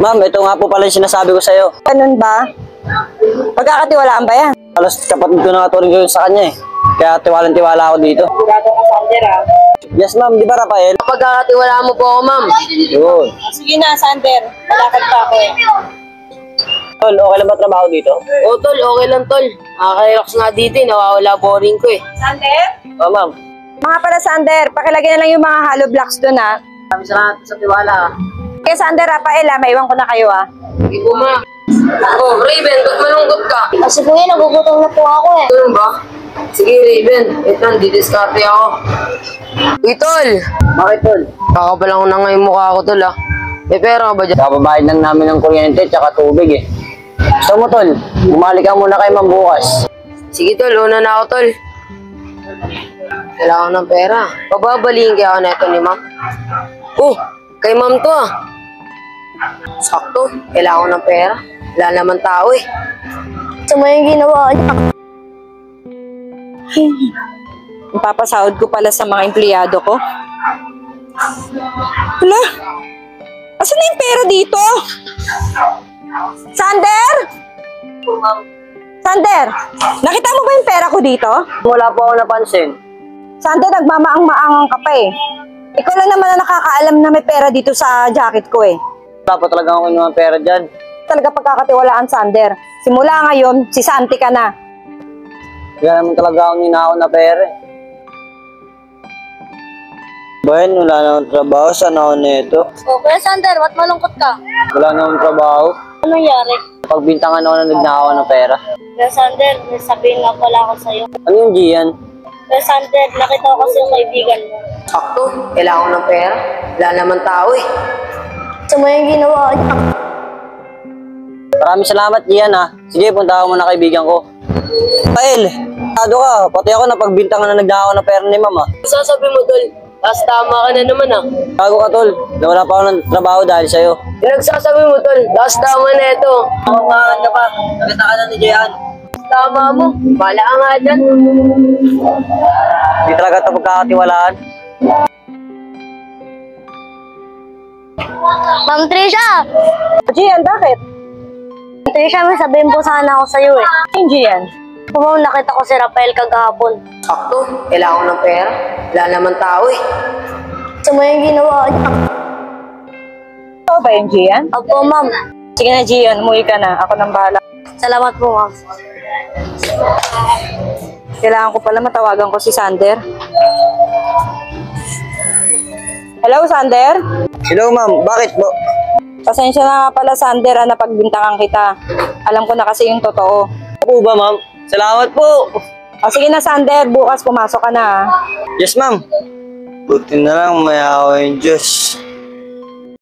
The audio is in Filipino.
Ma'am, ito nga po pala yung sinasabi ko sa'yo. Ganun ba? Pagkakatiwalaan ba yan? Alas kapatid ko na naturing ko sa kanya eh. Kaya tiwalang-tiwala ako dito. Sigurado ka, Sander, ha? Yes ma'am, di ba Rafael? Pagkakatiwalaan mo po ako, ma'am. Yun. Sige na, Sander. Malakad pa ako eh. Tol, okay lang ba trabaho dito? Oo, tol. Okay lang, tol. Nakaka-relax nga dito eh. Nawawala boring ko eh. Sander? Oo ma'am. Mga pala, Sander, pakilagay na lang yung mga hollow blocks doon, ha? Kami sa tiwala. Kaya Sander, Rafael, ha? Maiwan ko na kayo, ha? Sige po, ma. Oh, Raven, ba't malungkot ka? Kasi kuya, nagugutom na po ako eh. Ganun ba? Sige, Raven. Ito, didiskarte ako. Uy, tol. Bakit tol? Kakapalang ko na nga yung mukha ko, tol, ah. May pera ka ba dyan? Kapabayad lang namin ng kuryente at tubig eh. Gusto mo tol, bumalik ka muna kay ma'am bukas. Sige, tol. Una na ako, tol. Kailangan ng pera. Pababalihin kaya ako na ito ni ma'am. Oh, kay ma'am to, ah. Sakto. Kailangan ko ng pera. Wala naman tao eh. Sama yung ginawa niya. Ipapasahod ko pala sa mga empleyado ko. Hala? Asan na yung pera dito? Sander? Sander, nakita mo ba yung pera ko dito? Wala po ako napansin. Sander, nagmamaang-maangang ka pa eh. Ikaw lang naman na nakakaalam na may pera dito sa jacket ko eh. Wala po talaga ako kinuha ng pera dyan. Talaga pagkakatiwalaan, Sander. Simula ngayon, si Santi ka na. Wala naman talaga akong ninakaw na pera eh. Bayan, wala namang trabaho. Saan ako nito? Oh, kuya Sander, ba't malungkot ka? Wala namang trabaho. Anong nangyari? Pagbintangan ako na nagnakaw ng pera. Kuya Sander, may sabihin nga pala ako sa'yo. Ano yung Gian? Kuya Sander, nakita ko kasi yung kaibigan mo. Sakto. Kailangan ko ng pera. Wala naman tao eh. Sama yung ginawa niya. Maraming salamat Gian ha. Sige, punta ako muna kaibigan ko. Pael, tado ka. Pati ako napagbintangan na nagnakaw ng pera ni mama. Sasabi mo, tol. Tapos tama ka na naman, ah. Bago ka tol, nawala pa ako ng trabaho dahil sa'yo. Pinagsasabi mo, tol. Tapos tama na ito. Oo nga, ka pa. Nakita ka na ni Gian. Tama mo. Bala ka nga dyan. Hindi talaga ito pagkakatiwalaan. Ma'am Trisha! Gian, bakit? Trisha, may sabihin po sana ako sa'yo eh. Yung Gian. Kung nakita ko si Rafael kagahapon. Sakto. Kailangan ko ng pera. Wala naman tao eh. Sama yung ginawa niya. Ito ba yung Gian? Opo, ma'am. Sige na, Gian. Umuwi ka na. Ako nang bahala. Salamat po, ma'am. Kailangan ko pala matawagan ko si Sander. Hello, Sander? Hello ma'am, bakit po? Pasensya na nga pala, Sander, na pagbintangan kita. Alam ko na kasi yung totoo. Po ba ma'am? Salamat po! O sige na, Sander. Bukas pumasok ka na. Yes ma'am. Buti na lang may ako yung Diyos.